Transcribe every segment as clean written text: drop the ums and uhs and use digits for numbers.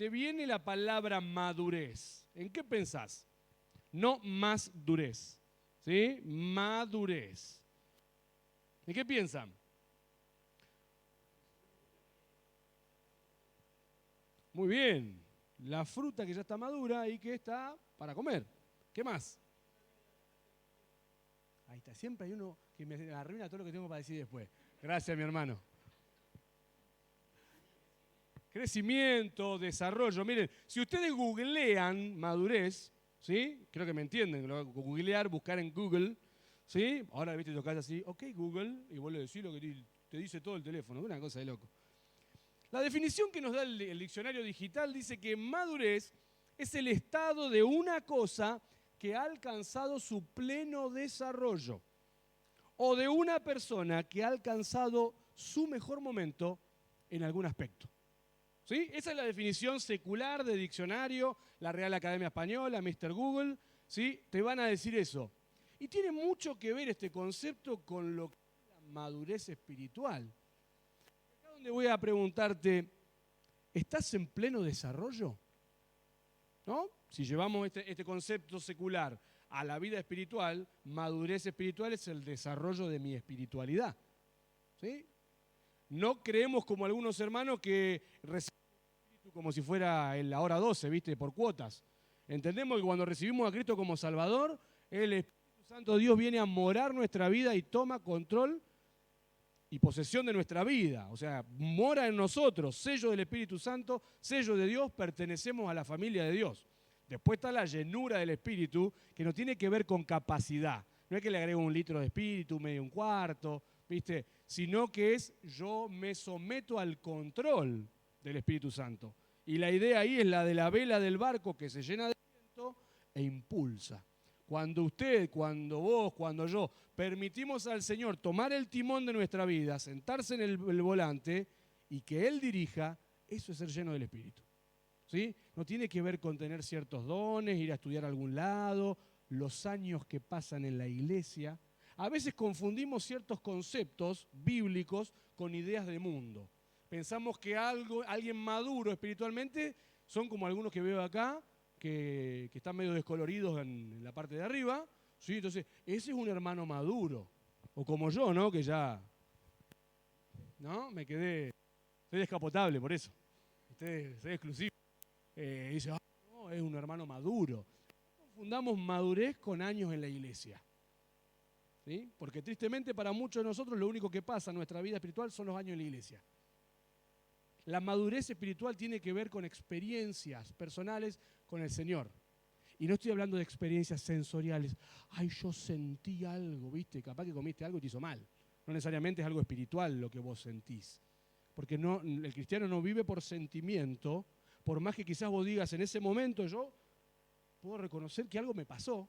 te viene la palabra madurez, ¿en qué pensás? No más durez, ¿sí? Madurez. ¿En qué piensan? Muy bien, la fruta que ya está madura y que está para comer. ¿Qué más? Ahí está, siempre hay uno que me arruina todo lo que tengo para decir después. Gracias, mi hermano. Crecimiento, desarrollo. Miren, si ustedes googlean madurez, ¿sí? Creo que me entienden. Googlear, buscar en Google, ¿sí? Ahora, viste, tocás así, ok, Google, y vos le decís lo que te dice todo el teléfono. Una cosa de loco. La definición que nos da el diccionario digital dice que madurez es el estado de una cosa que ha alcanzado su pleno desarrollo, o de una persona que ha alcanzado su mejor momento en algún aspecto. ¿Sí? Esa es la definición secular de diccionario, la Real Academia Española, Mr. Google, ¿sí? Te van a decir eso. Y tiene mucho que ver este concepto con lo que es la madurez espiritual. Acá donde voy a preguntarte, ¿estás en pleno desarrollo? ¿No? Si llevamos este concepto secular a la vida espiritual, madurez espiritual es el desarrollo de mi espiritualidad. ¿Sí? No creemos como algunos hermanos que recibimos el Espíritu como si fuera en la hora 12, ¿viste? Por cuotas. Entendemos que cuando recibimos a Cristo como Salvador, el Espíritu Santo de Dios viene a morar nuestra vida y toma control y posesión de nuestra vida. O sea, mora en nosotros, sello del Espíritu Santo, sello de Dios, pertenecemos a la familia de Dios. Después está la llenura del Espíritu, que no tiene que ver con capacidad. No es que le agrego 1 litro de Espíritu, medio un cuarto, ¿viste? Sino que es yo me someto al control del Espíritu Santo. Y la idea ahí es la de la vela del barco que se llena de viento e impulsa. Cuando usted, cuando vos, cuando yo permitimos al Señor tomar el timón de nuestra vida, sentarse en el volante y que Él dirija, eso es ser lleno del Espíritu. ¿Sí? No tiene que ver con tener ciertos dones, ir a estudiar a algún lado, los años que pasan en la iglesia. A veces confundimos ciertos conceptos bíblicos con ideas de mundo. Pensamos que alguien maduro espiritualmente son como algunos que veo acá, que están medio descoloridos en la parte de arriba. ¿Sí? Entonces, ese es un hermano maduro. O como yo, ¿no? Que ya, ¿no? Soy descapotable por eso. Soy exclusivo. Dice, no, es un hermano maduro. No confundamos madurez con años en la iglesia. ¿Sí? Porque tristemente para muchos de nosotros lo único que pasa en nuestra vida espiritual son los años en la iglesia. La madurez espiritual tiene que ver con experiencias personales con el Señor. Y no estoy hablando de experiencias sensoriales. Ay, yo sentí algo, ¿viste? Capaz que comiste algo y te hizo mal. No necesariamente es algo espiritual lo que vos sentís. Porque el cristiano no vive por sentimiento, por más que quizás vos digas en ese momento yo puedo reconocer que algo me pasó,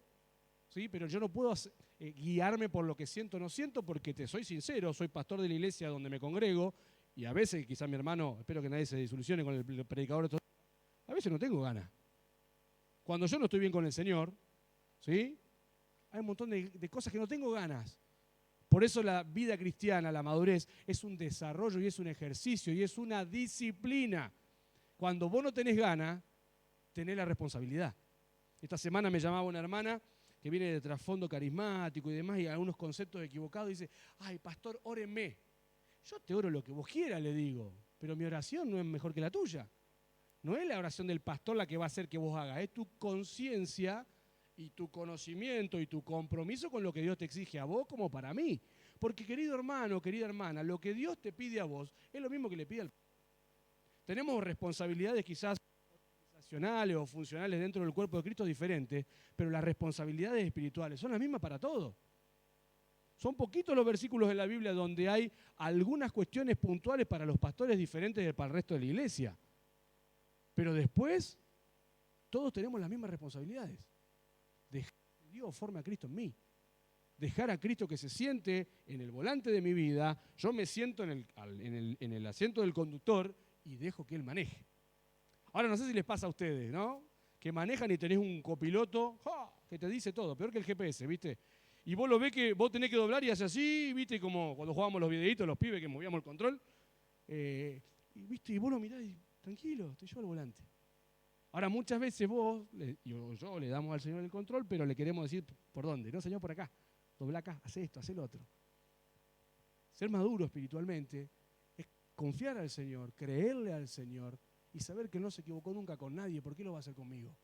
¿sí? Pero yo no puedo guiarme por lo que siento o no siento, porque te soy sincero, soy pastor de la iglesia donde me congrego, y a veces quizás mi hermano, espero que nadie se disolucione con el predicador, a veces no tengo ganas. Cuando yo no estoy bien con el Señor, ¿sí? Hay un montón de cosas que no tengo ganas. Por eso la vida cristiana, la madurez, es un desarrollo y es un ejercicio y es una disciplina. Cuando vos no tenés ganas, tenés la responsabilidad. Esta semana me llamaba una hermana que viene de trasfondo carismático y demás, y algunos conceptos equivocados, y dice, ay, pastor, óreme. Yo te oro lo que vos quieras, le digo, pero mi oración no es mejor que la tuya. No es la oración del pastor la que va a hacer que vos hagas, es tu conciencia y tu conocimiento y tu compromiso con lo que Dios te exige a vos como para mí. Porque, querido hermano, querida hermana, lo que Dios te pide a vos es lo mismo que le pide al pastor. Tenemos responsabilidades quizás organizacionales o funcionales dentro del cuerpo de Cristo diferentes, pero las responsabilidades espirituales son las mismas para todos. Son poquitos los versículos de la Biblia donde hay algunas cuestiones puntuales para los pastores diferentes de para el resto de la iglesia. Pero después, todos tenemos las mismas responsabilidades. Dejar que Dios forme a Cristo en mí. Dejar a Cristo que se siente en el volante de mi vida, yo me siento en el asiento del conductor y dejo que Él maneje. Ahora no sé si les pasa a ustedes, ¿no? Que manejan y tenés un copiloto que te dice todo, peor que el GPS, ¿viste? Y vos lo ves que vos tenés que doblar y hace así, ¿viste? Como cuando jugábamos los videitos, los pibes que movíamos el control. ¿Viste? Y vos lo mirás y tranquilo, te llevo al volante. Ahora, muchas veces vos y yo le damos al Señor el control, pero le queremos decir, ¿por dónde? No, Señor, por acá. Dobla acá, haz esto, haz lo otro. Ser maduro espiritualmente es confiar al Señor, creerle al Señor y saber que no se equivocó nunca con nadie. ¿Por qué lo va a hacer conmigo?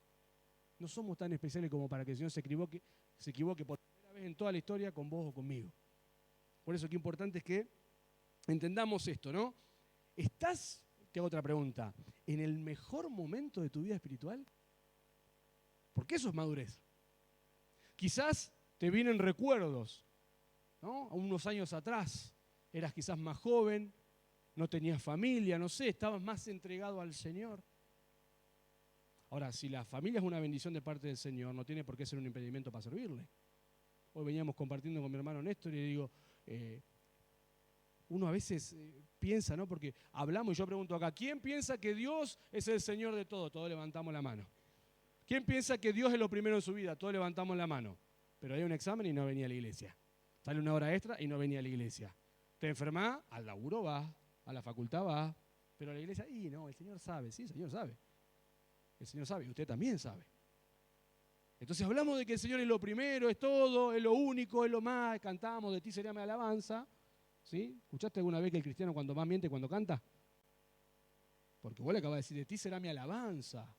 No somos tan especiales como para que el Señor se equivoque por primera vez en toda la historia con vos o conmigo. Por eso qué importante es que entendamos esto, ¿no? ¿Estás, te hago otra pregunta, en el mejor momento de tu vida espiritual? Porque eso es madurez. Quizás te vienen recuerdos, ¿no? A unos años atrás, eras quizás más joven, no tenías familia, no sé, estabas más entregado al Señor. Ahora, si la familia es una bendición de parte del Señor, no tiene por qué ser un impedimento para servirle. Hoy veníamos compartiendo con mi hermano Néstor y le digo, uno a veces piensa, ¿no? Porque hablamos y yo pregunto acá, ¿quién piensa que Dios es el Señor de todo? Todos levantamos la mano. ¿Quién piensa que Dios es lo primero en su vida? Todos levantamos la mano. Pero hay un examen y no venía a la iglesia. Sale una hora extra y no venía a la iglesia. Te enfermás, al laburo vas, a la facultad vas, pero a la iglesia, y no, el Señor sabe, sí, el Señor sabe. El Señor sabe y usted también sabe. Entonces hablamos de que el Señor es lo primero, es todo, es lo único, es lo más, cantamos, de ti sería mi alabanza. ¿Sí? ¿Escuchaste alguna vez que el cristiano cuando más miente cuando canta? Porque vos le acabas de decir, de ti será mi alabanza.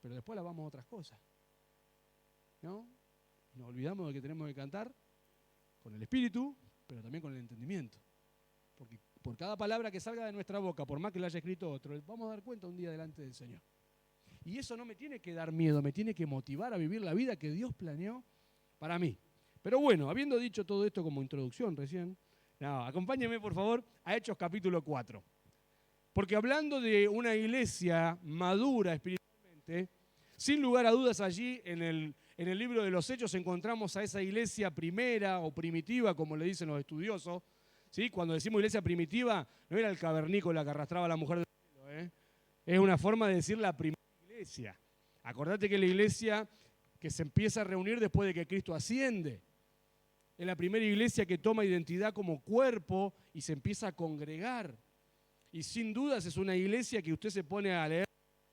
Pero después alabamos otras cosas. ¿No? Nos olvidamos de que tenemos que cantar con el espíritu, pero también con el entendimiento. Porque por cada palabra que salga de nuestra boca, por más que la haya escrito otro, vamos a dar cuenta un día delante del Señor. Y eso no me tiene que dar miedo, me tiene que motivar a vivir la vida que Dios planeó para mí. Pero bueno, habiendo dicho todo esto como introducción recién, acompáñenme por favor a Hechos capítulo 4. Porque hablando de una iglesia madura espiritualmente, sin lugar a dudas allí en el libro de los Hechos encontramos a esa iglesia primera o primitiva, como le dicen los estudiosos. ¿Sí? Cuando decimos iglesia primitiva, no era el cavernícola que arrastraba a la mujer del cielo, ¿eh? Es una forma de decir la primera iglesia. Acordate que la iglesia que se empieza a reunir después de que Cristo asciende. Es la primera iglesia que toma identidad como cuerpo y se empieza a congregar. Y sin dudas es una iglesia que usted se pone a leer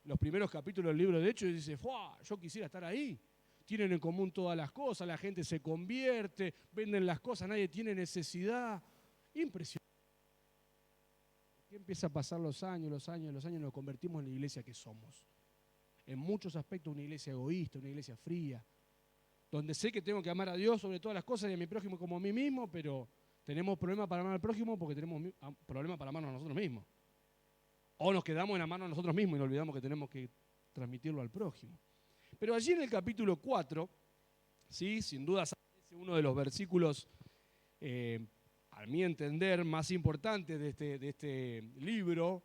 los primeros capítulos del libro de Hechos y dice, ¡fua! Yo quisiera estar ahí. Tienen en común todas las cosas, la gente se convierte, venden las cosas, nadie tiene necesidad. Impresionante. ¿Qué empieza a pasar los años, nos convertimos en la iglesia que somos? En muchos aspectos una iglesia egoísta, una iglesia fría, donde sé que tengo que amar a Dios sobre todas las cosas y a mi prójimo como a mí mismo, pero tenemos problemas para amar al prójimo porque tenemos problemas para amarnos a nosotros mismos. O nos quedamos en amarnos a nosotros mismos y nos olvidamos que tenemos que transmitirlo al prójimo. Pero allí en el capítulo 4, ¿sí? Sin duda es uno de los versículos, a mi entender, más importantes de este libro.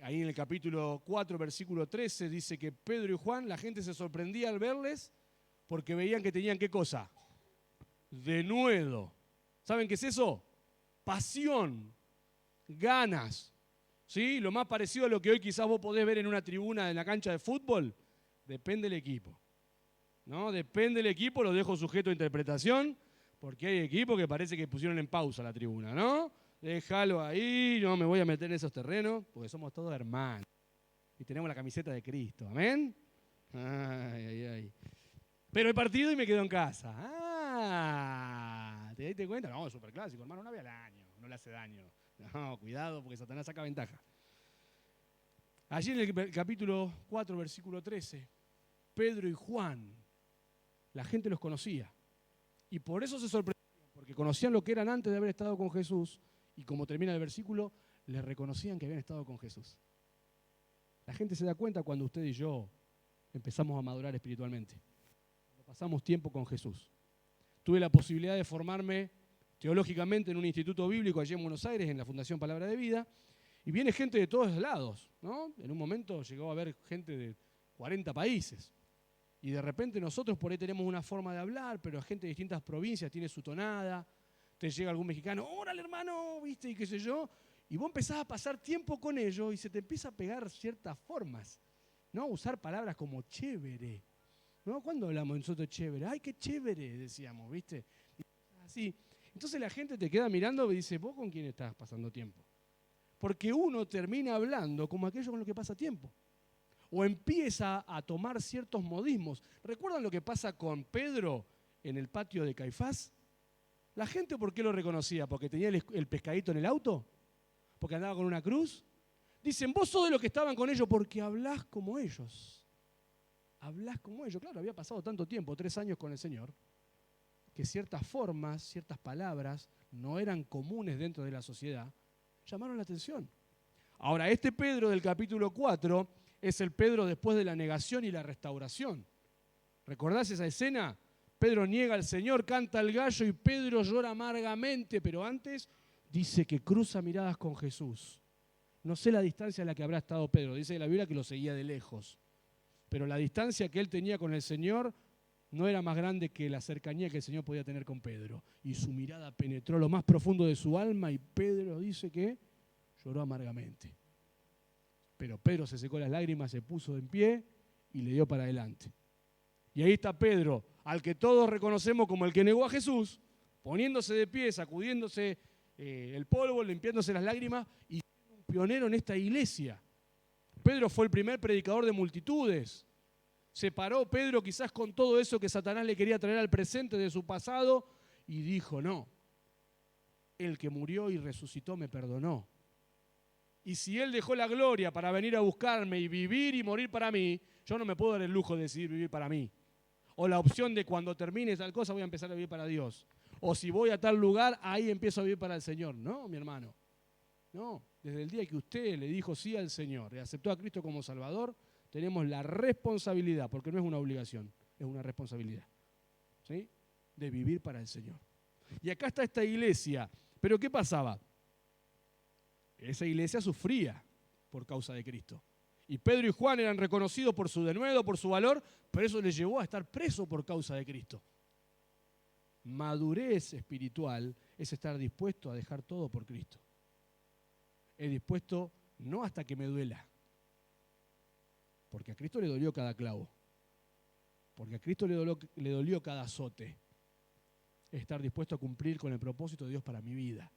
Ahí en el capítulo 4, versículo 13, dice que Pedro y Juan, la gente se sorprendía al verles porque veían que tenían, ¿qué cosa? Denuedo. ¿Saben qué es eso? Pasión, ganas. ¿Sí? Lo más parecido a lo que hoy quizás vos podés ver en una tribuna en la cancha de fútbol, depende del equipo. ¿No? Depende del equipo, lo dejo sujeto a interpretación, porque hay equipos que parece que pusieron en pausa la tribuna, ¿no? Déjalo ahí, no me voy a meter en esos terrenos, porque somos todos hermanos. Y tenemos la camiseta de Cristo, ¿amén? Ay, ay, ay. Pero he partido y me quedo en casa. ¿Te diste cuenta? No, es superclásico, hermano, una vez al año, no le hace daño. No, cuidado, porque Satanás saca ventaja. Allí en el capítulo 4, versículo 13, Pedro y Juan, la gente los conocía. Y por eso se sorprendían, porque conocían lo que eran antes de haber estado con Jesús. Y como termina el versículo, les reconocían que habían estado con Jesús. La gente se da cuenta cuando usted y yo empezamos a madurar espiritualmente. Cuando pasamos tiempo con Jesús. Tuve la posibilidad de formarme teológicamente en un instituto bíblico allí en Buenos Aires, en la Fundación Palabra de Vida, y viene gente de todos lados, ¿no? En un momento llegó a haber gente de 40 países. Y de repente nosotros por ahí tenemos una forma de hablar, pero gente de distintas provincias tiene su tonada. Te llega algún mexicano, órale hermano, ¿viste? Y qué sé yo. Y vos empezás a pasar tiempo con ellos y se te empieza a pegar ciertas formas, ¿no? Usar palabras como chévere, ¿no? ¿Cuándo hablamos nosotros de chévere? ¡Ay, qué chévere! Decíamos, ¿viste? Y así. Entonces la gente te queda mirando y dice, ¿vos con quién estás pasando tiempo? Porque uno termina hablando como aquello con lo que pasa tiempo. o empieza a tomar ciertos modismos. ¿Recuerdan lo que pasa con Pedro en el patio de Caifás? ¿La gente por qué lo reconocía? ¿Porque tenía el pescadito en el auto? ¿Porque andaba con una cruz? Dicen, vos sos de los que estaban con ellos porque hablás como ellos. Hablás como ellos. Claro, había pasado tanto tiempo, 3 años con el Señor, que ciertas formas, ciertas palabras no eran comunes dentro de la sociedad, llamaron la atención. Ahora, este Pedro del capítulo 4 es el Pedro después de la negación y la restauración. ¿Recordás esa escena? Pedro niega al Señor, canta el gallo y Pedro llora amargamente, pero antes dice que cruza miradas con Jesús. No sé la distancia en la que habrá estado Pedro, dice la Biblia que lo seguía de lejos, pero la distancia que él tenía con el Señor no era más grande que la cercanía que el Señor podía tener con Pedro. Y su mirada penetró lo más profundo de su alma y Pedro dice que lloró amargamente. Pero Pedro se secó las lágrimas, se puso en pie y le dio para adelante. Y ahí está Pedro, al que todos reconocemos como el que negó a Jesús, poniéndose de pie, sacudiéndose el polvo, limpiándose las lágrimas y siendo un pionero en esta iglesia. Pedro fue el primer predicador de multitudes. Se paró Pedro quizás con todo eso que Satanás le quería traer al presente de su pasado y dijo, no, el que murió y resucitó me perdonó. Y si Él dejó la gloria para venir a buscarme y vivir y morir para mí, yo no me puedo dar el lujo de decidir vivir para mí. O la opción de cuando termine tal cosa voy a empezar a vivir para Dios. O si voy a tal lugar, ahí empiezo a vivir para el Señor. No, mi hermano. No, desde el día que usted le dijo sí al Señor y aceptó a Cristo como Salvador, tenemos la responsabilidad, porque no es una obligación, es una responsabilidad, ¿sí?, de vivir para el Señor. Y acá está esta iglesia. ¿Pero qué pasaba? Esa iglesia sufría por causa de Cristo. Y Pedro y Juan eran reconocidos por su denuedo, por su valor, pero eso les llevó a estar presos por causa de Cristo. Madurez espiritual es estar dispuesto a dejar todo por Cristo. Es dispuesto no hasta que me duela, porque a Cristo le dolió cada clavo, porque a Cristo le dolió cada azote. Es estar dispuesto a cumplir con el propósito de Dios para mi vida.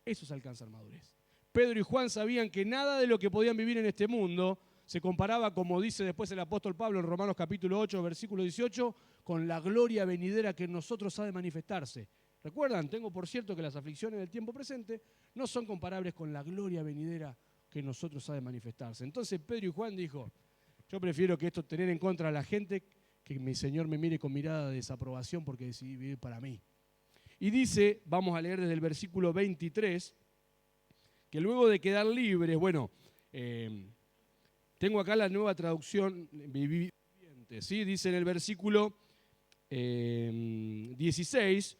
Eso es alcanzar madurez. Pedro y Juan sabían que nada de lo que podían vivir en este mundo se comparaba, como dice después el apóstol Pablo en Romanos capítulo 8, versículo 18, con la gloria venidera que en nosotros ha de manifestarse. ¿Recuerdan? Tengo por cierto que las aflicciones del tiempo presente no son comparables con la gloria venidera que en nosotros ha de manifestarse. Entonces Pedro y Juan dijo, yo prefiero que esto tener en contra a la gente, que mi Señor me mire con mirada de desaprobación porque decidí vivir para mí. Y dice, vamos a leer desde el versículo 23, que luego de quedar libres, bueno, tengo acá la nueva traducción viviente, ¿sí? Dice en el versículo 16,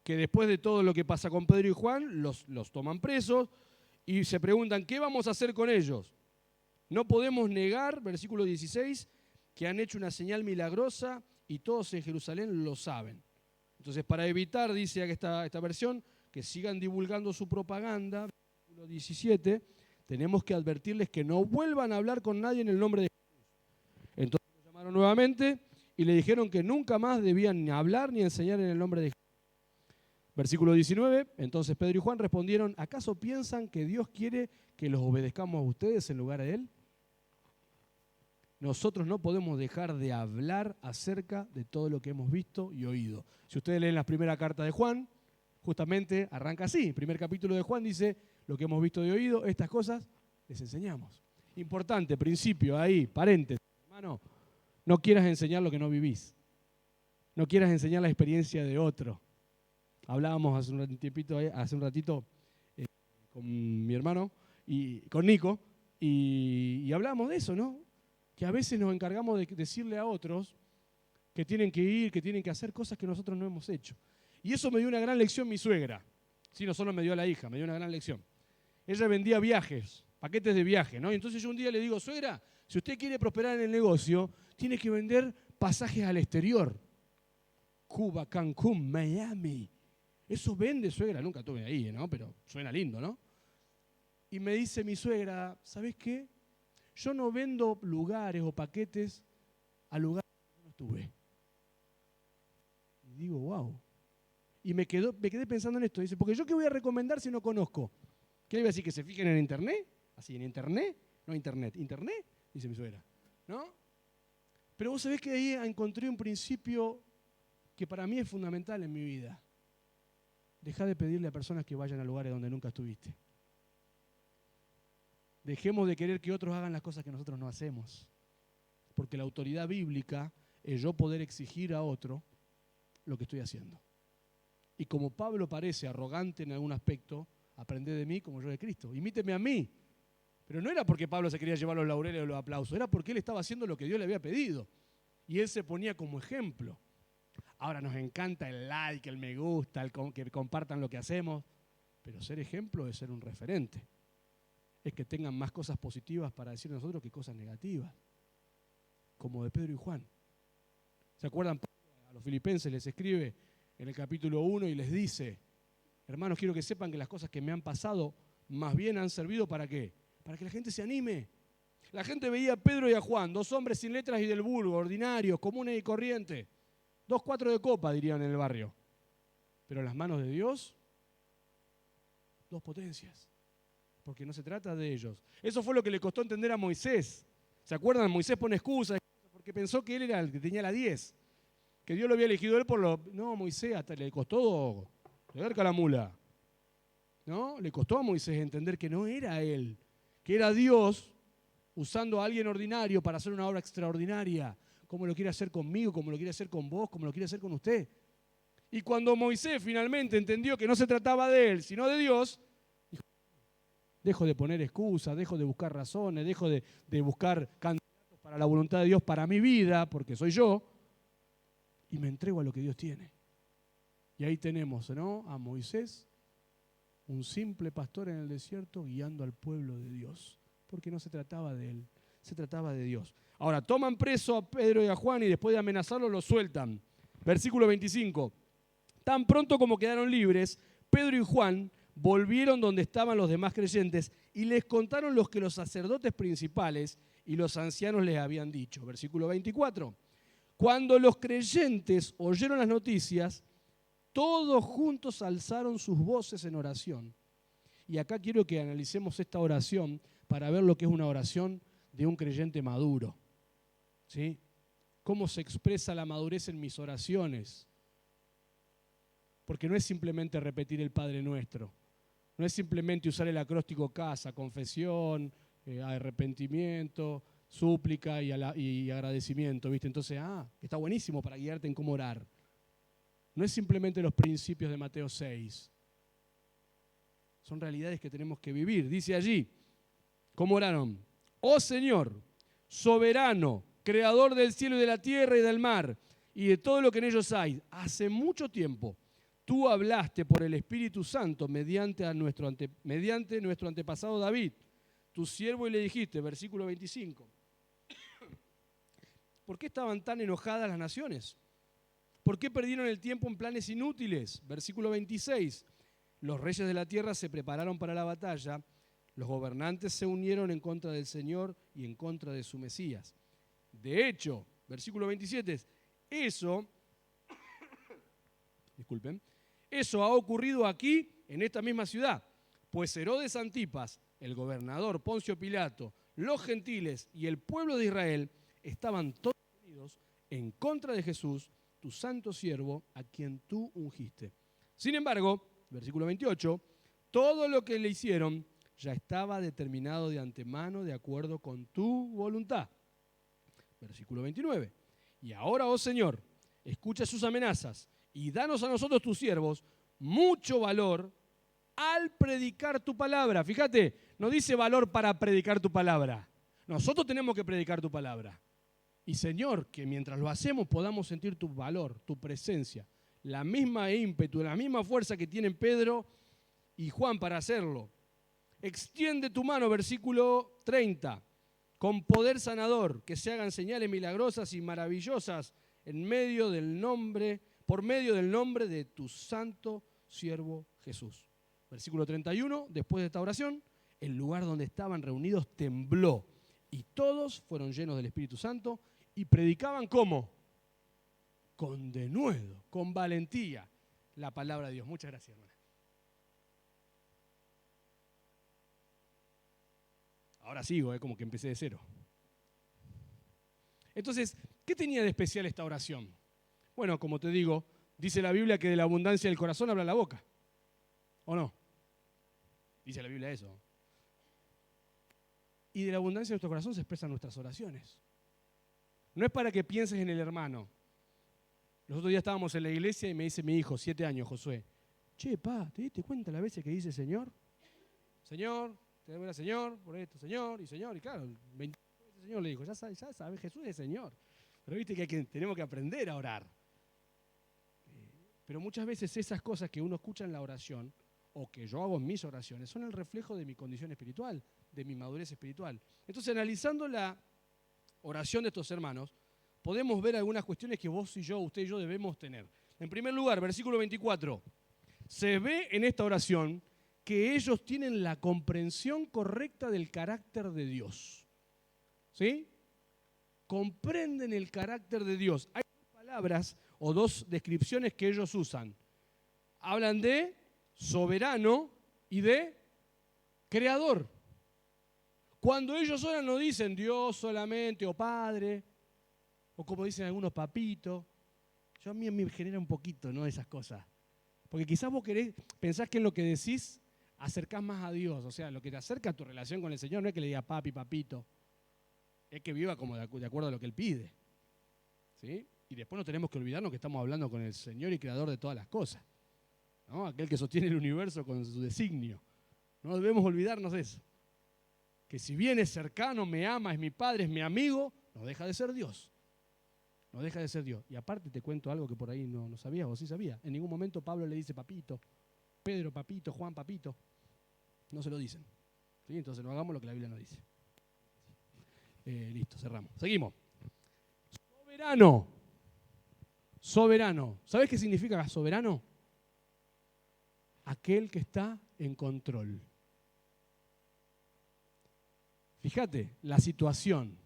que después de todo lo que pasa con Pedro y Juan, los toman presos y se preguntan, ¿qué vamos a hacer con ellos? No podemos negar, versículo 16, que han hecho una señal milagrosa y todos en Jerusalén lo saben. Entonces, para evitar, dice esta versión, que sigan divulgando su propaganda, versículo 17, tenemos que advertirles que no vuelvan a hablar con nadie en el nombre de Jesús. Entonces lo llamaron nuevamente y le dijeron que nunca más debían ni hablar ni enseñar en el nombre de Jesús. Versículo 19, entonces Pedro y Juan respondieron, ¿acaso piensan que Dios quiere que los obedezcamos a ustedes en lugar de Él? Nosotros no podemos dejar de hablar acerca de todo lo que hemos visto y oído. Si ustedes leen la primera carta de Juan, justamente arranca así. El primer capítulo de Juan dice, lo que hemos visto y oído, estas cosas les enseñamos. Importante, principio, ahí, paréntesis. Hermano, no quieras enseñar lo que no vivís. No quieras enseñar la experiencia de otro. Hablábamos hace un ratito con mi hermano y con Nico y hablábamos de eso, ¿no? Que a veces nos encargamos de decirle a otros que tienen que ir, que tienen que hacer cosas que nosotros no hemos hecho. Y eso me dio una gran lección mi suegra. Sí, no solo me dio a la hija, me dio una gran lección. Ella vendía viajes, paquetes de viaje, ¿no? Y entonces yo un día le digo, suegra, si usted quiere prosperar en el negocio, tiene que vender pasajes al exterior. Cuba, Cancún, Miami. Eso vende, suegra. Nunca estuve ahí, ¿no? Pero suena lindo, ¿no? Y me dice mi suegra, ¿sabes qué? Yo no vendo lugares o paquetes a lugares donde no estuve. Y digo, wow. Y me quedé pensando en esto. Dice, porque yo qué voy a recomendar si no conozco. ¿Qué le voy a decir? ¿Que se fijen en internet? Así, en internet. No internet. ¿Internet? Dice mi suegra. ¿no? Pero vos sabés que ahí encontré un principio que para mí es fundamental en mi vida. Dejá de pedirle a personas que vayan a lugares donde nunca estuviste. Dejemos de querer que otros hagan las cosas que nosotros no hacemos. Porque la autoridad bíblica es yo poder exigir a otro lo que estoy haciendo. Y como Pablo parece arrogante en algún aspecto, aprended de mí como yo de Cristo. Imíteme a mí. Pero no era porque Pablo se quería llevar los laureles o los aplausos, era porque él estaba haciendo lo que Dios le había pedido. Y él se ponía como ejemplo. Ahora nos encanta el like, el me gusta, que compartan lo que hacemos, pero ser ejemplo es ser un referente. Es que tengan más cosas positivas para decir a nosotros que cosas negativas, como de Pedro y Juan. ¿Se acuerdan? A los filipenses les escribe en el capítulo 1 y les dice, hermanos, quiero que sepan que las cosas que me han pasado más bien han servido ¿para qué? Para que la gente se anime. La gente veía a Pedro y a Juan, dos hombres sin letras y del vulgo, ordinarios, comunes y corrientes. 2 4 de copa, dirían en el barrio. Pero en las manos de Dios, 2 potencias. Porque no se trata de ellos. Eso fue lo que le costó entender a Moisés. ¿Se acuerdan? Moisés pone excusas porque pensó que él era el que tenía la 10. Que Dios lo había elegido él por lo... No, Moisés hasta le costó leer la mula. ¿No? Le costó a Moisés entender que no era él. Que era Dios usando a alguien ordinario para hacer una obra extraordinaria. Como lo quiere hacer conmigo, como lo quiere hacer con vos, como lo quiere hacer con usted. Y cuando Moisés finalmente entendió que no se trataba de él, sino de Dios, dijo, dejo de poner excusas, dejo de buscar razones, dejo de buscar candidatos para la voluntad de Dios para mi vida, porque soy yo, y me entrego a lo que Dios tiene. Y ahí tenemos, ¿no?, a Moisés, un simple pastor en el desierto guiando al pueblo de Dios, porque no se trataba de él, se trataba de Dios. Ahora, toman preso a Pedro y a Juan y después de amenazarlos los sueltan. Versículo 25. Tan pronto como quedaron libres, Pedro y Juan volvieron donde estaban los demás creyentes y les contaron lo que los sacerdotes principales y los ancianos les habían dicho. Versículo 24. Cuando los creyentes oyeron las noticias, todos juntos alzaron sus voces en oración. Y acá quiero que analicemos esta oración para ver lo que es una oración de un creyente maduro. ¿Sí? ¿Cómo se expresa la madurez en mis oraciones? Porque no es simplemente repetir el Padre Nuestro. No es simplemente usar el acróstico casa, confesión, arrepentimiento, súplica y agradecimiento. ¿Viste? Entonces, está buenísimo para guiarte en cómo orar. No es simplemente los principios de Mateo 6. Son realidades que tenemos que vivir. Dice allí, ¿cómo oraron? Oh Señor, soberano, creador del cielo y de la tierra y del mar y de todo lo que en ellos hay, hace mucho tiempo tú hablaste por el Espíritu Santo mediante nuestro antepasado David, tu siervo, y le dijiste, versículo 25, ¿por qué estaban tan enojadas las naciones? ¿Por qué perdieron el tiempo en planes inútiles? Versículo 26, los reyes de la tierra se prepararon para la batalla, los gobernantes se unieron en contra del Señor y en contra de su Mesías. De hecho, versículo 27, eso ha ocurrido aquí, en esta misma ciudad, pues Herodes Antipas, el gobernador Poncio Pilato, los gentiles y el pueblo de Israel estaban todos unidos en contra de Jesús, tu santo siervo, a quien tú ungiste. Sin embargo, versículo 28, todo lo que le hicieron ya estaba determinado de antemano de acuerdo con tu voluntad. Versículo 29. Y ahora, oh Señor, escucha sus amenazas y danos a nosotros, tus siervos, mucho valor al predicar tu palabra. Fíjate, no dice valor para predicar tu palabra. Nosotros tenemos que predicar tu palabra. Y Señor, que mientras lo hacemos podamos sentir tu valor, tu presencia, la misma ímpetu, la misma fuerza que tienen Pedro y Juan para hacerlo. Extiende tu mano, versículo 30, con poder sanador, que se hagan señales milagrosas y maravillosas por medio del nombre de tu santo siervo Jesús. Versículo 31, después de esta oración, el lugar donde estaban reunidos tembló y todos fueron llenos del Espíritu Santo y predicaban ¿cómo? Con denuedo, con valentía, la palabra de Dios. Muchas gracias, hermana. Ahora sigo, como que empecé de cero. Entonces, ¿qué tenía de especial esta oración? Bueno, como te digo, dice la Biblia que de la abundancia del corazón habla la boca. ¿O no? Dice la Biblia eso. Y de la abundancia de nuestro corazón se expresan nuestras oraciones. No es para que pienses en el hermano. Los otros días estábamos en la iglesia y me dice mi hijo, 7 años, Josué, che, pa, ¿te diste cuenta las veces que dice Señor? Señor, te doy Señor, por esto, Señor, y claro, 20 veces Señor le dijo, ya sabes, Jesús es Señor. Pero viste que tenemos que aprender a orar. Pero muchas veces esas cosas que uno escucha en la oración, o que yo hago en mis oraciones, son el reflejo de mi condición espiritual, de mi madurez espiritual. Entonces, analizando la oración de estos hermanos, podemos ver algunas cuestiones que vos y yo, usted y yo debemos tener. En primer lugar, versículo 24, se ve en esta oración que ellos tienen la comprensión correcta del carácter de Dios. ¿Sí? Comprenden el carácter de Dios. Hay dos palabras o dos descripciones que ellos usan. Hablan de soberano y de creador. Cuando ellos oran no dicen Dios solamente o Padre, o como dicen algunos papito. A mí me genera un poquito, ¿no? Esas cosas. Porque quizás vos pensás que en lo que decís acercás más a Dios. O sea, lo que te acerca a tu relación con el Señor no es que le diga papi, papito. Es que viva como de acuerdo a lo que Él pide. ¿Sí? Y después no tenemos que olvidarnos que estamos hablando con el Señor y Creador de todas las cosas. ¿No? Aquel que sostiene el universo con su designio. No debemos olvidarnos de eso. Que si bien es cercano, me ama, es mi Padre, es mi amigo, no deja de ser Dios. No deja de ser Dios. Y aparte te cuento algo que por ahí no sabías o sí sabías. En ningún momento Pablo le dice papito, Pedro papito, Juan papito. No se lo dicen. ¿Sí? Entonces no hagamos lo que la Biblia nos dice. Listo, cerramos. Seguimos. Soberano. Soberano. ¿Sabes qué significa soberano? Aquel que está en control. Fíjate, la situación.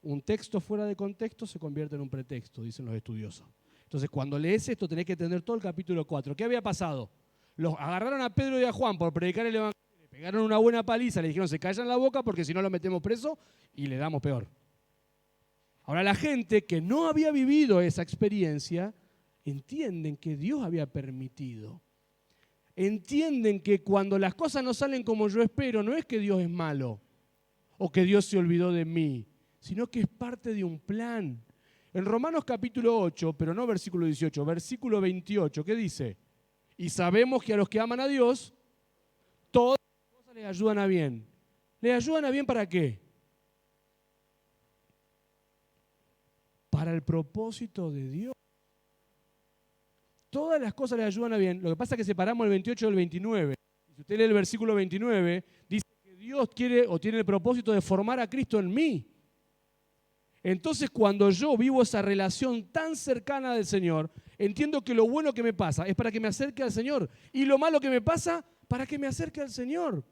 Un texto fuera de contexto se convierte en un pretexto, dicen los estudiosos. Entonces, cuando lees esto, tenés que entender todo el capítulo 4. ¿Qué había pasado? Los agarraron a Pedro y a Juan por predicar el evangelio, le pegaron una buena paliza, le dijeron, se callan la boca porque si no lo metemos preso y le damos peor. Ahora, la gente que no había vivido esa experiencia, entienden que Dios había permitido. Entienden que cuando las cosas no salen como yo espero, no es que Dios es malo o que Dios se olvidó de mí, sino que es parte de un plan. En Romanos capítulo 8, pero no versículo 18, versículo 28, ¿qué dice? Y sabemos que a los que aman a Dios, todas las cosas les ayudan a bien. ¿Les ayudan a bien para qué? Para el propósito de Dios. Todas las cosas les ayudan a bien. Lo que pasa es que separamos el 28 del 29. Si usted lee el versículo 29, dice que Dios quiere o tiene el propósito de formar a Cristo en mí. Entonces, cuando yo vivo esa relación tan cercana del Señor, entiendo que lo bueno que me pasa es para que me acerque al Señor y lo malo que me pasa para que me acerque al Señor.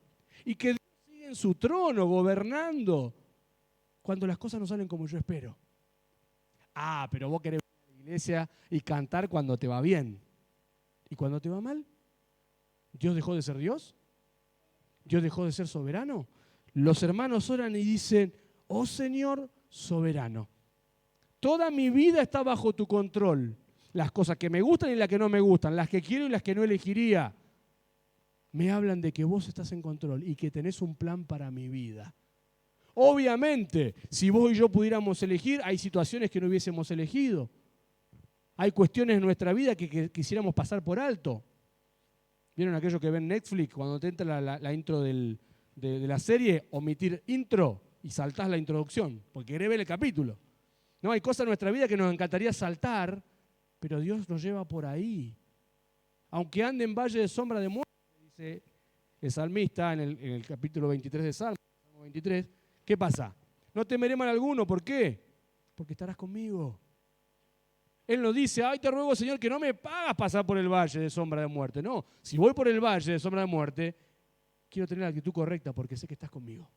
Y que Dios siga en su trono, gobernando, cuando las cosas no salen como yo espero. Ah, pero vos querés ir a la iglesia y cantar cuando te va bien. ¿Y cuando te va mal? ¿Dios dejó de ser Dios? ¿Dios dejó de ser soberano? Los hermanos oran y dicen, oh Señor, soberano. Toda mi vida está bajo tu control. Las cosas que me gustan y las que no me gustan, las que quiero y las que no elegiría, me hablan de que vos estás en control y que tenés un plan para mi vida. Obviamente, si vos y yo pudiéramos elegir, hay situaciones que no hubiésemos elegido. Hay cuestiones en nuestra vida que quisiéramos pasar por alto. ¿Vieron aquellos que ven Netflix cuando te entra la intro de la serie? Omitir intro y saltás la introducción, porque querés ver el capítulo. No, hay cosas en nuestra vida que nos encantaría saltar, pero Dios nos lleva por ahí. Aunque ande en valle de sombra de muerte, dice el salmista en el capítulo 23 de Salmo 23, ¿qué pasa? No temeré mal alguno, ¿por qué? Porque estarás conmigo. Él no dice, ay, te ruego, Señor, que no me hagas pasar por el valle de sombra de muerte. No, si voy por el valle de sombra de muerte, quiero tener la actitud correcta porque sé que estás conmigo.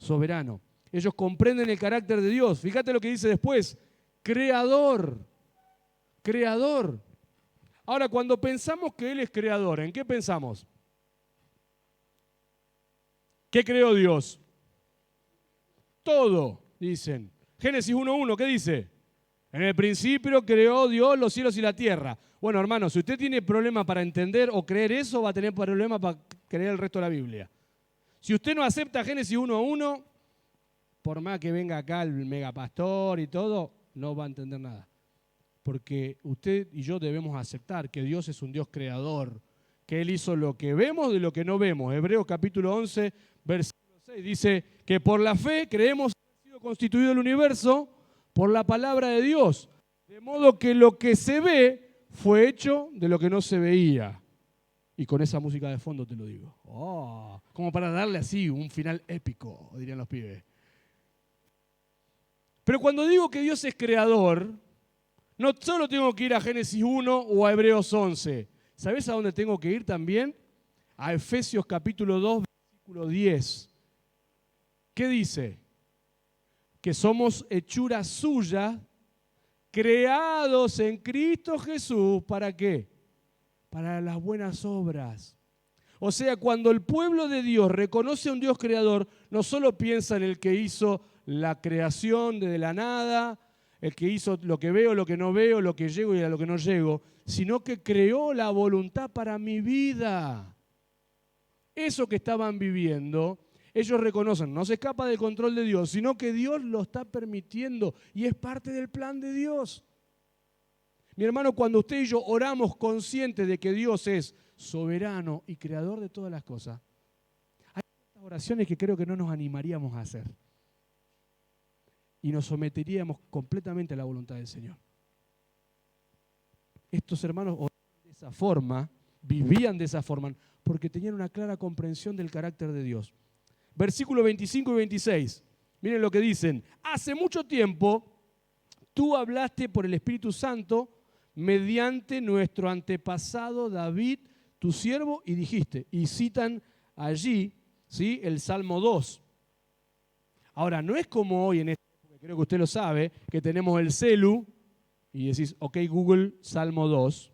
Soberano. Ellos comprenden el carácter de Dios. Fíjate lo que dice después. Creador. Creador. Ahora, cuando pensamos que Él es creador, ¿en qué pensamos? ¿Qué creó Dios? Todo. dicen. Génesis 1:1, ¿qué dice? En el principio creó Dios los cielos y la tierra. Bueno, hermano, si usted tiene problema para entender o creer eso, va a tener problema para creer el resto de la Biblia. Si usted no acepta Génesis 1:1, por más que venga acá el megapastor y todo, no va a entender nada. Porque usted y yo debemos aceptar que Dios es un Dios creador, que Él hizo lo que vemos de lo que no vemos. Hebreos capítulo 11, versículo 6, dice que por la fe creemos que ha sido constituido el universo por la palabra de Dios. De modo que lo que se ve fue hecho de lo que no se veía. Y con esa música de fondo te lo digo. Oh, como para darle así un final épico, dirían los pibes. Pero cuando digo que Dios es creador, no solo tengo que ir a Génesis 1 o a Hebreos 11. ¿Sabés a dónde tengo que ir también? A Efesios capítulo 2, versículo 10. ¿Qué dice? Que somos hechura suya, creados en Cristo Jesús, ¿para qué? Para las buenas obras. O sea, cuando el pueblo de Dios reconoce a un Dios creador, no solo piensa en el que hizo la creación de la nada, el que hizo lo que veo, lo que no veo, lo que llego y a lo que no llego, sino que creó la voluntad para mi vida. Eso que estaban viviendo, ellos reconocen, no se escapa del control de Dios, sino que Dios lo está permitiendo y es parte del plan de Dios. Mi hermano, cuando usted y yo oramos conscientes de que Dios es soberano y creador de todas las cosas, hay ciertas oraciones que creo que no nos animaríamos a hacer. Y nos someteríamos completamente a la voluntad del Señor. Estos hermanos oraban de esa forma, vivían de esa forma, porque tenían una clara comprensión del carácter de Dios. Versículos 25 y 26. Miren lo que dicen. Hace mucho tiempo tú hablaste por el Espíritu Santo mediante nuestro antepasado David, tu siervo, y dijiste, y citan allí, ¿sí?, el Salmo 2. Ahora, no es como hoy en esta época, creo que usted lo sabe, que tenemos el celu y decís, ok, Google, Salmo 2.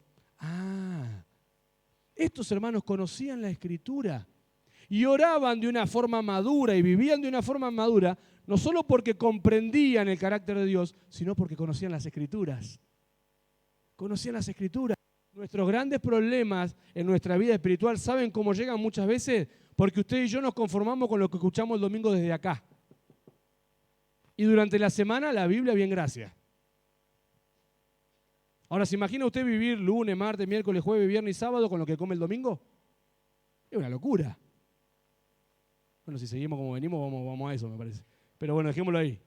Estos hermanos conocían la Escritura y oraban de una forma madura y vivían de una forma madura, no solo porque comprendían el carácter de Dios, sino porque conocían las Escrituras. Conocían las Escrituras. Nuestros grandes problemas en nuestra vida espiritual, ¿saben cómo llegan muchas veces? Porque usted y yo nos conformamos con lo que escuchamos el domingo desde acá. Y durante la semana la Biblia bien gracias. Ahora, ¿se imagina usted vivir lunes, martes, miércoles, jueves, viernes y sábado con lo que come el domingo? Es una locura. Bueno, si seguimos como venimos, vamos a eso, me parece. Pero bueno, dejémoslo ahí.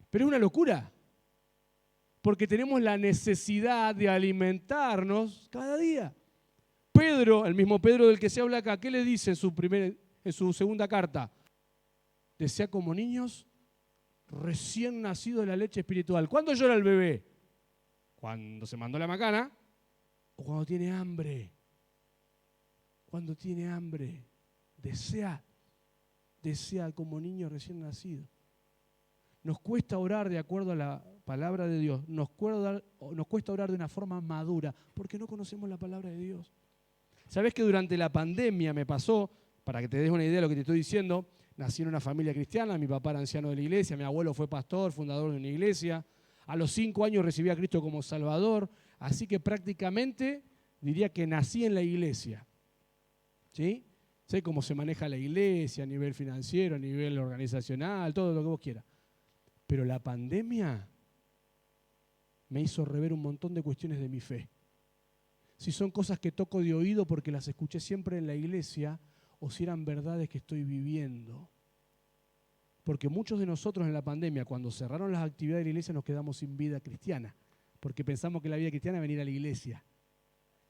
Pero es una locura. Porque tenemos la necesidad de alimentarnos cada día. Pedro, el mismo Pedro del que se habla acá, ¿qué le dice en su segunda carta? Desea como niños recién nacidos de la leche espiritual. ¿Cuándo llora el bebé? Cuando se mandó la macana o cuando tiene hambre. Cuando tiene hambre. Desea como niño recién nacido. Nos cuesta orar de acuerdo a la palabra de Dios. Nos cuesta orar de una forma madura porque no conocemos la palabra de Dios. ¿Sabés que durante la pandemia me pasó, para que te des una idea de lo que te estoy diciendo, nací en una familia cristiana, mi papá era anciano de la iglesia, mi abuelo fue pastor, fundador de una iglesia. A los 5 años recibí a Cristo como Salvador, así que prácticamente diría que nací en la iglesia. ¿Sí? Sé cómo se maneja la iglesia a nivel financiero, a nivel organizacional, todo lo que vos quieras. Pero la pandemia me hizo rever un montón de cuestiones de mi fe. Si son cosas que toco de oído porque las escuché siempre en la iglesia, o si eran verdades que estoy viviendo. Porque muchos de nosotros en la pandemia, cuando cerraron las actividades de la iglesia, nos quedamos sin vida cristiana. Porque pensamos que la vida cristiana es venir a la iglesia.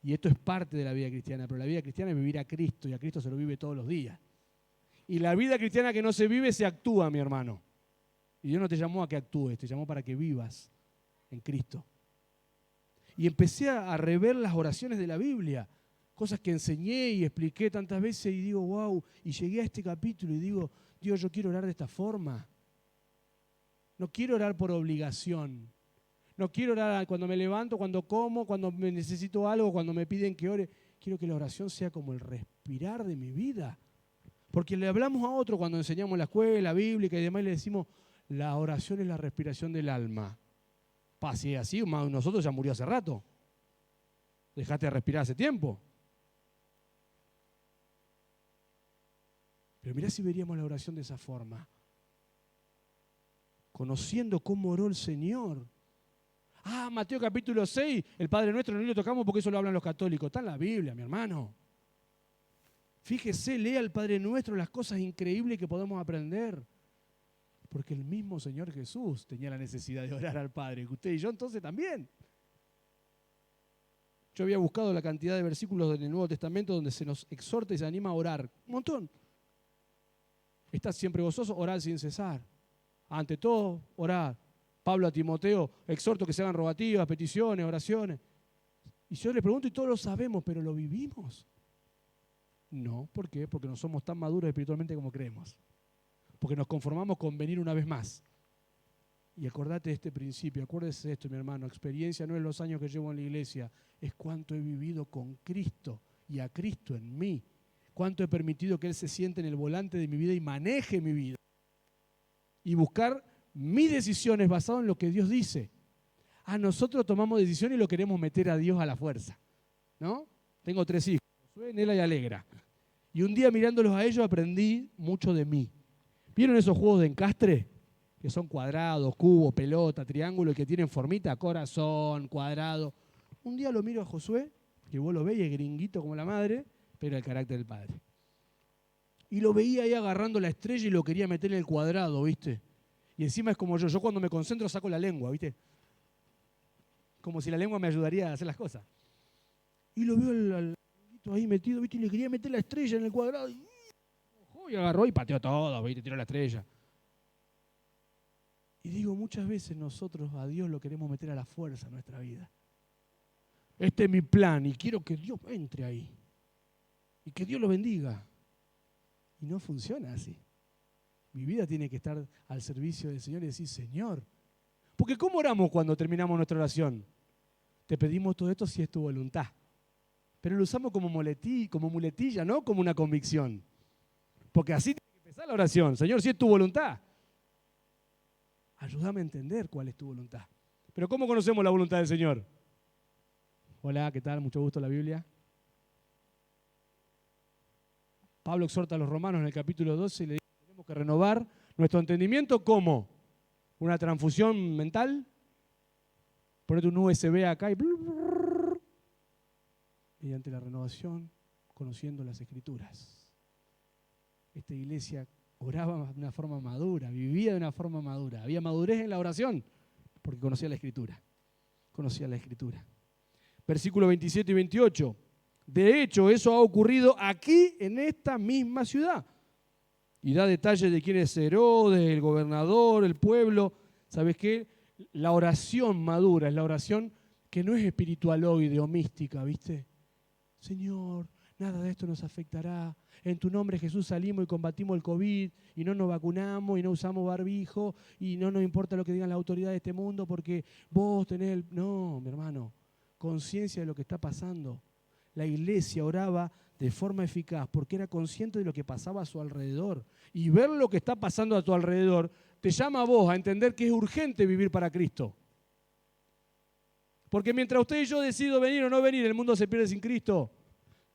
Y esto es parte de la vida cristiana, pero la vida cristiana es vivir a Cristo, y a Cristo se lo vive todos los días. Y la vida cristiana que no se vive, se actúa, mi hermano. Y Dios no te llamó a que actúes, te llamó para que vivas en Cristo. Y empecé a rever las oraciones de la Biblia, cosas que enseñé y expliqué tantas veces y digo, wow, y llegué a este capítulo y digo, Dios, yo quiero orar de esta forma. No quiero orar por obligación. No quiero orar cuando me levanto, cuando como, cuando me necesito algo, cuando me piden que ore. Quiero que la oración sea como el respirar de mi vida. Porque le hablamos a otro cuando enseñamos la escuela bíblica y demás y le decimos, la oración es la respiración del alma. Si es así, uno de nosotros ya murió hace rato. Dejaste de respirar hace tiempo. Pero mirá si veríamos la oración de esa forma. Conociendo cómo oró el Señor. Mateo capítulo 6, el Padre Nuestro no lo tocamos porque eso lo hablan los católicos. Está en la Biblia, mi hermano. Fíjese, lea el Padre Nuestro, las cosas increíbles que podemos aprender. Porque el mismo Señor Jesús tenía la necesidad de orar al Padre. Usted y yo entonces también. Yo había buscado la cantidad de versículos del Nuevo Testamento donde se nos exhorta y se anima a orar. Un montón. Estás siempre gozoso, orad sin cesar. Ante todo, orad. Pablo a Timoteo, exhorto que se hagan rogativas, peticiones, oraciones. Y yo le pregunto, y todos lo sabemos, pero ¿lo vivimos? No, ¿por qué? Porque no somos tan maduros espiritualmente como creemos. Porque nos conformamos con venir una vez más. Y acordate de este principio, acuérdese de esto, mi hermano. Experiencia no es los años que llevo en la iglesia, es cuánto he vivido con Cristo y a Cristo en mí. Cuánto he permitido que Él se siente en el volante de mi vida y maneje mi vida. Y buscar mis decisiones basadas en lo que Dios dice. Nosotros tomamos decisiones y lo queremos meter a Dios a la fuerza, ¿no? Tengo 3 hijos, Josué, Nela y Alegra. Y un día mirándolos a ellos aprendí mucho de mí. ¿Vieron esos juegos de encastre? Que son cuadrados, cubo, pelota, triángulo, y que tienen formita, corazón, cuadrado. Un día lo miro a Josué, que vos lo veis, es gringuito como la madre, pero el carácter del padre. Y lo veía ahí agarrando la estrella y lo quería meter en el cuadrado, ¿viste? Y encima es como yo cuando me concentro saco la lengua, ¿viste? Como si la lengua me ayudaría a hacer las cosas. Y lo veo al gringuito ahí metido, ¿viste? Y le quería meter la estrella en el cuadrado. Y agarró y pateó todo, ¿viste? Tiró la estrella. Y digo, muchas veces nosotros a Dios lo queremos meter a la fuerza en nuestra vida. Este es mi plan y quiero que Dios entre ahí. Y que Dios lo bendiga. Y no funciona así. Mi vida tiene que estar al servicio del Señor y decir, Señor. Porque ¿cómo oramos cuando terminamos nuestra oración? Te pedimos todo esto si es tu voluntad. Pero lo usamos como muletilla, no como una convicción. Porque así tiene que empezar la oración. Señor, si es tu voluntad. Ayúdame a entender cuál es tu voluntad. Pero ¿cómo conocemos la voluntad del Señor? Hola, ¿qué tal? Mucho gusto, la Biblia. Pablo exhorta a los romanos en el capítulo 12 y le dice que tenemos que renovar nuestro entendimiento. ¿Cómo? ¿Una transfusión mental? Ponete un USB acá y... mediante la renovación, conociendo las Escrituras. Esta iglesia oraba de una forma madura, vivía de una forma madura. Había madurez en la oración porque conocía la Escritura. Conocía la Escritura. Versículos 27 y 28. De hecho, eso ha ocurrido aquí en esta misma ciudad. Y da detalles de quién es Herodes, el gobernador, el pueblo. ¿Sabes qué? La oración madura es la oración que no es espiritualoide o mística, ¿viste? Señor, nada de esto nos afectará. En tu nombre, Jesús, salimos y combatimos el COVID y no nos vacunamos y no usamos barbijo y no nos importa lo que digan las autoridades de este mundo porque vos tenés No, mi hermano, conciencia de lo que está pasando. La iglesia oraba de forma eficaz porque era consciente de lo que pasaba a su alrededor. Y ver lo que está pasando a tu alrededor te llama a vos a entender que es urgente vivir para Cristo. Porque mientras usted y yo decido venir o no venir, el mundo se pierde sin Cristo.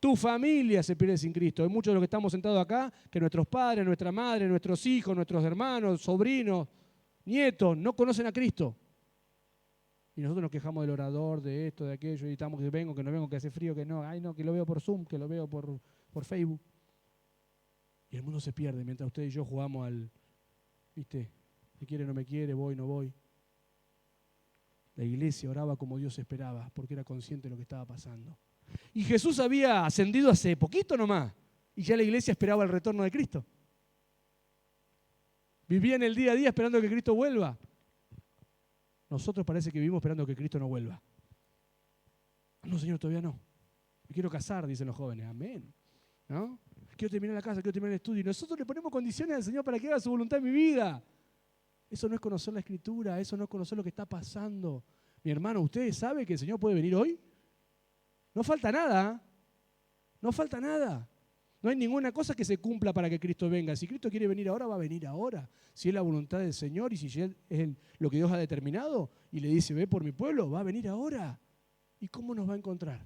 Tu familia se pierde sin Cristo. Hay muchos de los que estamos sentados acá que nuestros padres, nuestra madre, nuestros hijos, nuestros hermanos, sobrinos, nietos no conocen a Cristo. Y nosotros nos quejamos del orador, de esto, de aquello, y estamos que vengo, que no vengo, que hace frío, que no, ay no, que lo veo por Zoom, que lo veo por Facebook. Y el mundo se pierde mientras usted y yo jugamos al, ¿viste? Me quiere, no me quiere, voy, no voy. La iglesia oraba como Dios esperaba, porque era consciente de lo que estaba pasando. Y Jesús había ascendido hace poquito nomás, y ya la iglesia esperaba el retorno de Cristo. Vivía en el día a día esperando que Cristo vuelva. Nosotros parece que vivimos esperando que Cristo no vuelva. No, Señor, todavía no. Me quiero casar, dicen los jóvenes. Amén. ¿No? Quiero terminar la casa, quiero terminar el estudio. Y nosotros le ponemos condiciones al Señor para que haga su voluntad en mi vida. Eso no es conocer la Escritura, eso no es conocer lo que está pasando. Mi hermano, ¿ustedes saben que el Señor puede venir hoy? No falta nada. No falta nada. No hay ninguna cosa que se cumpla para que Cristo venga. Si Cristo quiere venir ahora, va a venir ahora. Si es la voluntad del Señor y si es lo que Dios ha determinado y le dice, ve por mi pueblo, va a venir ahora. ¿Y cómo nos va a encontrar?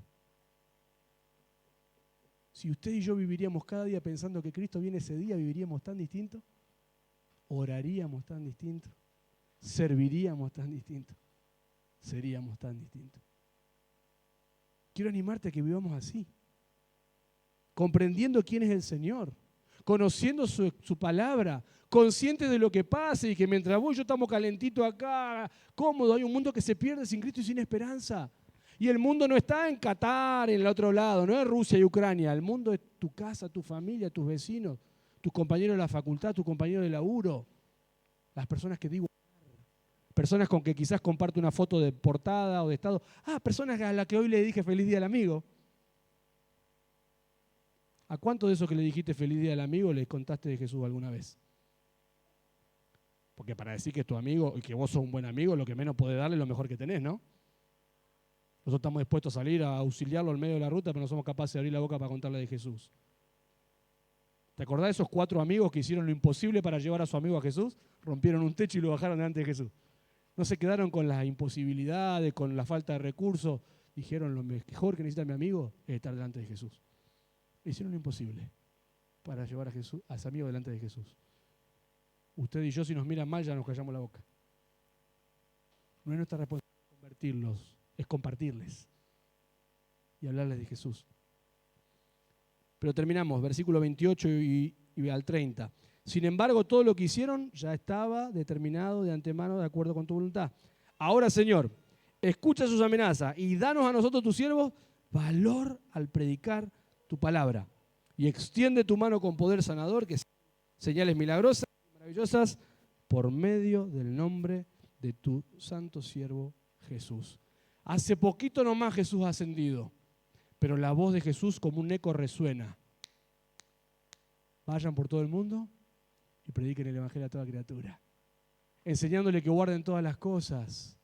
Si usted y yo viviríamos cada día pensando que Cristo viene ese día, ¿viviríamos tan distinto? ¿Oraríamos tan distinto? ¿Serviríamos tan distinto? ¿Seríamos tan distintos? Quiero animarte a que vivamos así, comprendiendo quién es el Señor, conociendo su palabra, conscientes de lo que pasa y que mientras vos y yo estamos calentitos acá, cómodos, hay un mundo que se pierde sin Cristo y sin esperanza. Y el mundo no está en Qatar, en el otro lado, no es Rusia y Ucrania. El mundo es tu casa, tu familia, tus vecinos, tus compañeros de la facultad, tus compañeros de laburo, las personas que digo, personas con que quizás comparto una foto de portada o de estado. Personas a las que hoy le dije feliz día al amigo. ¿A cuántos de esos que le dijiste feliz día al amigo les contaste de Jesús alguna vez? Porque para decir que es tu amigo y que vos sos un buen amigo, lo que menos podés darle es lo mejor que tenés, ¿no? Nosotros estamos dispuestos a salir a auxiliarlo al medio de la ruta, pero no somos capaces de abrir la boca para contarle de Jesús. ¿Te acordás de esos 4 amigos que hicieron lo imposible para llevar a su amigo a Jesús? Rompieron un techo y lo bajaron delante de Jesús. No se quedaron con las imposibilidades, con la falta de recursos. Dijeron, lo mejor que necesita mi amigo es estar delante de Jesús. Hicieron lo imposible para llevar a Jesús, a su amigo delante de Jesús. Usted y yo, si nos miran mal, ya nos callamos la boca. No es nuestra responsabilidad convertirlos, es compartirles y hablarles de Jesús. Pero terminamos, versículo 28 y al 30. Sin embargo, todo lo que hicieron ya estaba determinado de antemano de acuerdo con tu voluntad. Ahora, Señor, escucha sus amenazas y danos a nosotros, tus siervos, valor al predicar tu palabra. Y extiende tu mano con poder sanador, que señales milagrosas y maravillosas por medio del nombre de tu santo siervo Jesús. Hace poquito nomás Jesús ha ascendido, pero la voz de Jesús como un eco resuena. Vayan por todo el mundo y prediquen el evangelio a toda criatura, enseñándole que guarden todas las cosas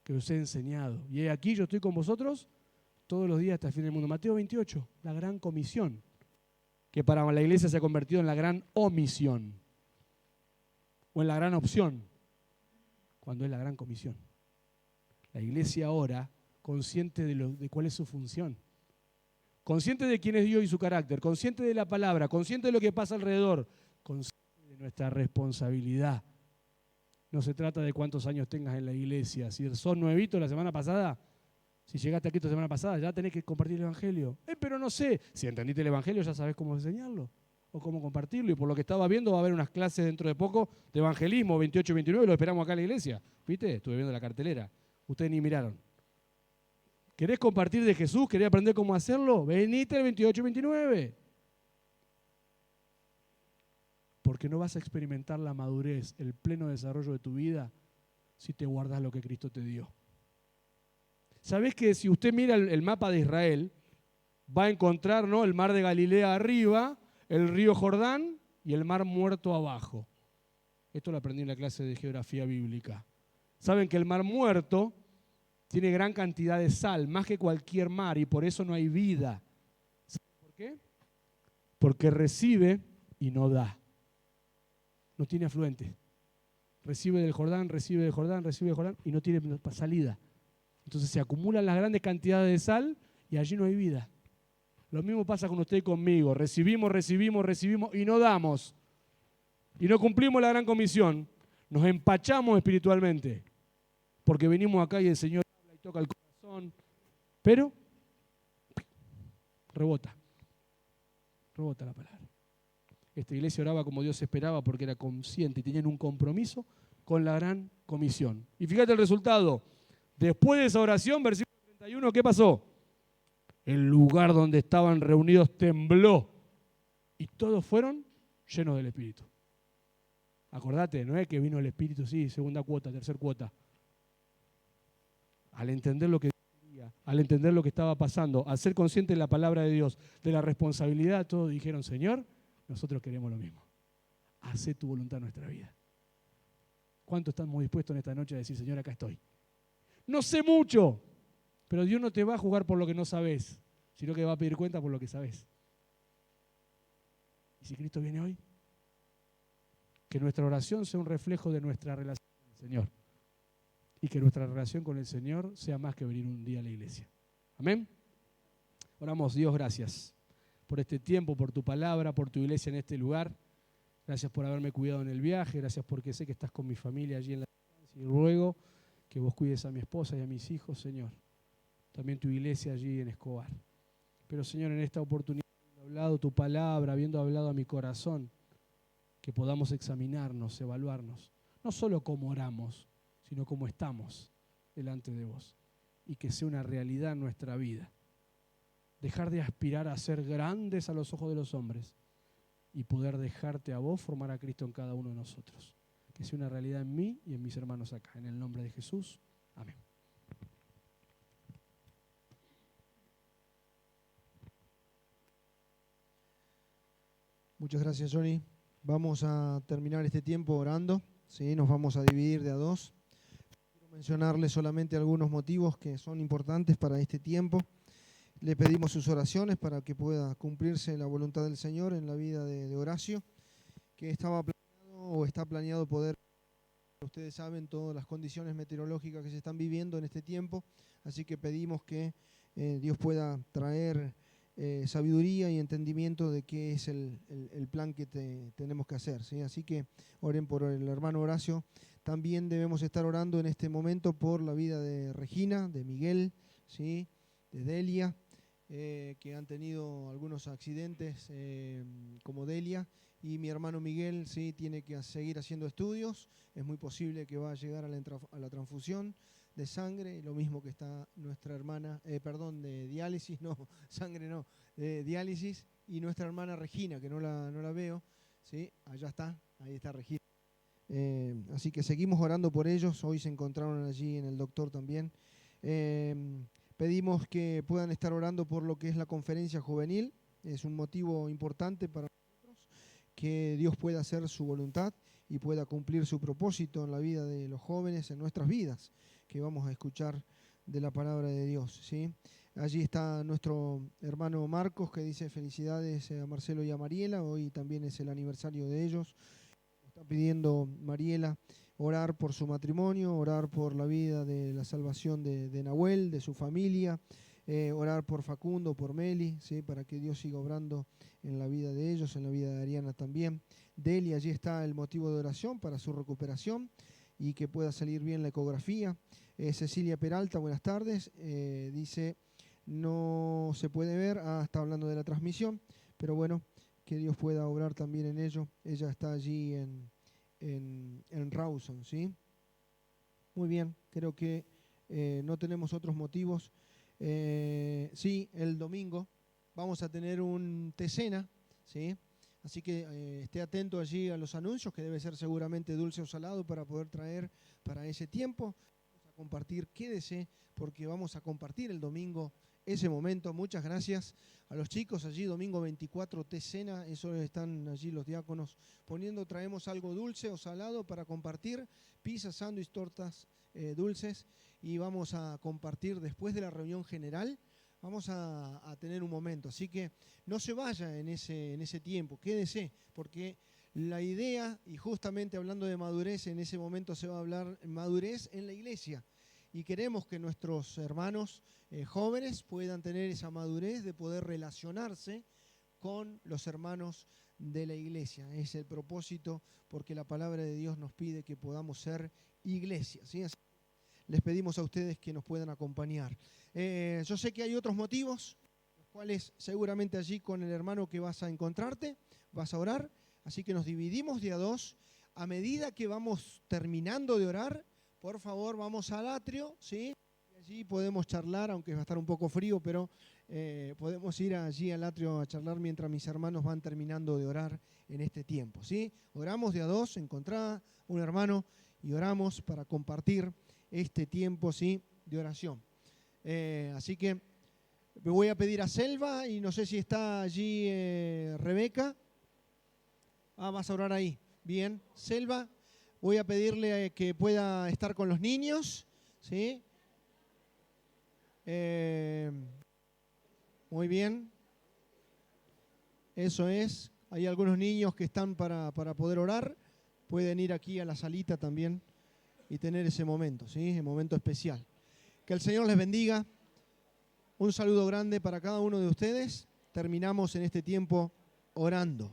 que os he enseñado. Y aquí yo estoy con vosotros todos los días hasta el fin del mundo. Mateo 28, la gran comisión, que para la iglesia se ha convertido en la gran omisión, o en la gran opción, cuando es la gran comisión. La iglesia ahora, consciente de cuál es su función, consciente de quién es Dios y su carácter, consciente de la palabra, consciente de lo que pasa alrededor, consciente de nuestra responsabilidad. No se trata de cuántos años tengas en la iglesia. Si sos nuevito la semana pasada, si llegaste aquí la semana pasada, ya tenés que compartir el evangelio. Pero no sé, si entendiste el evangelio ya sabés cómo enseñarlo o cómo compartirlo. Y por lo que estaba viendo va a haber unas clases dentro de poco de evangelismo, 28 y 29, lo esperamos acá en la iglesia. ¿Viste? Estuve viendo la cartelera. Ustedes ni miraron. ¿Querés compartir de Jesús? ¿Querés aprender cómo hacerlo? Venite el 28 y 29. Porque no vas a experimentar la madurez, el pleno desarrollo de tu vida si te guardas lo que Cristo te dio. ¿Sabés que si usted mira el mapa de Israel, va a encontrar, ¿no?, el mar de Galilea arriba, el río Jordán y el mar Muerto abajo? Esto lo aprendí en la clase de geografía bíblica. Saben que el mar Muerto tiene gran cantidad de sal, más que cualquier mar, y por eso no hay vida. ¿Saben por qué? Porque recibe y no da. No tiene afluente. Recibe del Jordán, recibe del Jordán, recibe del Jordán y no tiene salida. Entonces se acumulan las grandes cantidades de sal y allí no hay vida. Lo mismo pasa con usted y conmigo. Recibimos y no damos. Y no cumplimos la gran comisión. Nos empachamos espiritualmente. Porque venimos acá y el Señor habla y toca el corazón. Pero rebota. Rebota la palabra. Esta iglesia oraba como Dios esperaba porque era consciente y tenían un compromiso con la gran comisión. Y fíjate el resultado. Después de esa oración, versículo 31, ¿qué pasó? El lugar donde estaban reunidos tembló y todos fueron llenos del Espíritu. Acordate, no es que vino el Espíritu, sí, segunda cuota, tercera cuota. Al entender lo que quería, al entender lo que estaba pasando, al ser consciente de la palabra de Dios, de la responsabilidad, todos dijeron, Señor, nosotros queremos lo mismo. Hacé tu voluntad en nuestra vida. ¿Cuántos estamos dispuestos en esta noche a decir, Señor, acá estoy? No sé mucho, pero Dios no te va a juzgar por lo que no sabes, sino que va a pedir cuenta por lo que sabes. ¿Y si Cristo viene hoy? Que nuestra oración sea un reflejo de nuestra relación con el Señor. Y que nuestra relación con el Señor sea más que venir un día a la iglesia. Amén. Oramos, Dios, gracias por este tiempo, por tu palabra, por tu iglesia en este lugar. Gracias por haberme cuidado en el viaje. Gracias porque sé que estás con mi familia allí en la distancia. Y ruego que vos cuides a mi esposa y a mis hijos, Señor. También tu iglesia allí en Escobar. Pero, Señor, en esta oportunidad, habiendo hablado tu palabra, habiendo hablado a mi corazón, que podamos examinarnos, evaluarnos, no solo cómo oramos, sino cómo estamos delante de vos. Y que sea una realidad en nuestra vida. Dejar de aspirar a ser grandes a los ojos de los hombres y poder dejarte a vos formar a Cristo en cada uno de nosotros. Que sea una realidad en mí y en mis hermanos acá. En el nombre de Jesús. Amén. Muchas gracias, Johnny. Vamos a terminar este tiempo orando. ¿Sí? Nos vamos a dividir de a dos. Quiero mencionarles solamente algunos motivos que son importantes para este tiempo. Le pedimos sus oraciones para que pueda cumplirse la voluntad del Señor en la vida de Horacio, que estaba planeado o está planeado poder. Ustedes saben todas las condiciones meteorológicas que se están viviendo en este tiempo, así que pedimos que Dios pueda traer sabiduría y entendimiento de qué es el plan que tenemos que hacer, ¿sí? Así que oren por el hermano Horacio. También debemos estar orando en este momento por la vida de Regina, de Miguel, ¿sí? De Delia, que han tenido algunos accidentes como Delia, y mi hermano Miguel sí tiene que seguir haciendo estudios. Es muy posible que va a llegar a la transfusión de sangre, lo mismo que está nuestra hermana, de diálisis, no, sangre no, de diálisis, y nuestra hermana Regina, que no la veo, ¿sí? Allá está, ahí está Regina. Así que seguimos orando por ellos. Hoy se encontraron allí en el doctor también. Pedimos que puedan estar orando por lo que es la conferencia juvenil. Es un motivo importante para nosotros, que Dios pueda hacer su voluntad y pueda cumplir su propósito en la vida de los jóvenes, en nuestras vidas, que vamos a escuchar de la palabra de Dios, ¿sí? Allí está nuestro hermano Marcos, que dice felicidades a Marcelo y a Mariela. Hoy también es el aniversario de ellos. Está pidiendo Mariela orar por su matrimonio, orar por la vida de la salvación de Nahuel, de su familia, orar por Facundo, por Meli, ¿sí? Para que Dios siga obrando en la vida de ellos, en la vida de Ariana también. Deli, allí está el motivo de oración para su recuperación y que pueda salir bien la ecografía. Cecilia Peralta, buenas tardes. Dice, no se puede ver, está hablando de la transmisión, pero bueno, que Dios pueda obrar también en ello. Ella está allí en Rawson, ¿sí? Muy bien, creo que no tenemos otros motivos. Sí, el domingo vamos a tener un T-Cena, ¿sí? Así que esté atento allí a los anuncios, que debe ser seguramente dulce o salado para poder traer para ese tiempo. Vamos a compartir, quédese, porque vamos a compartir el domingo ese momento. Muchas gracias a los chicos allí, domingo 24, T-Cena, eso están allí los diáconos poniendo. Traemos algo dulce o salado para compartir, pizza, sándwich, tortas dulces, y vamos a compartir después de la reunión general. Vamos a tener un momento, así que no se vaya en ese tiempo, quédese, porque la idea, y justamente hablando de madurez, en ese momento se va a hablar madurez en la iglesia, y queremos que nuestros hermanos jóvenes puedan tener esa madurez de poder relacionarse con los hermanos de la iglesia. Es el propósito, porque la palabra de Dios nos pide que podamos ser iglesia, ¿sí? Así les pedimos a ustedes que nos puedan acompañar. Yo sé que hay otros motivos, los cuales seguramente allí con el hermano que vas a encontrarte, vas a orar, así que nos dividimos de a dos. A medida que vamos terminando de orar, por favor, vamos al atrio, ¿sí? Y allí podemos charlar, aunque va a estar un poco frío, pero podemos ir allí al atrio a charlar mientras mis hermanos van terminando de orar en este tiempo, ¿sí? Oramos de a dos, encontrá un hermano y oramos para compartir este tiempo, ¿sí?, de oración. Así que me voy a pedir a Selva, y no sé si está allí Rebeca. Vas a orar ahí. Bien, Selva, voy a pedirle que pueda estar con los niños, ¿sí? Muy bien. Eso es. Hay algunos niños que están para poder orar. Pueden ir aquí a la salita también y tener ese momento, ¿sí? El momento especial. Que el Señor les bendiga. Un saludo grande para cada uno de ustedes. Terminamos en este tiempo orando.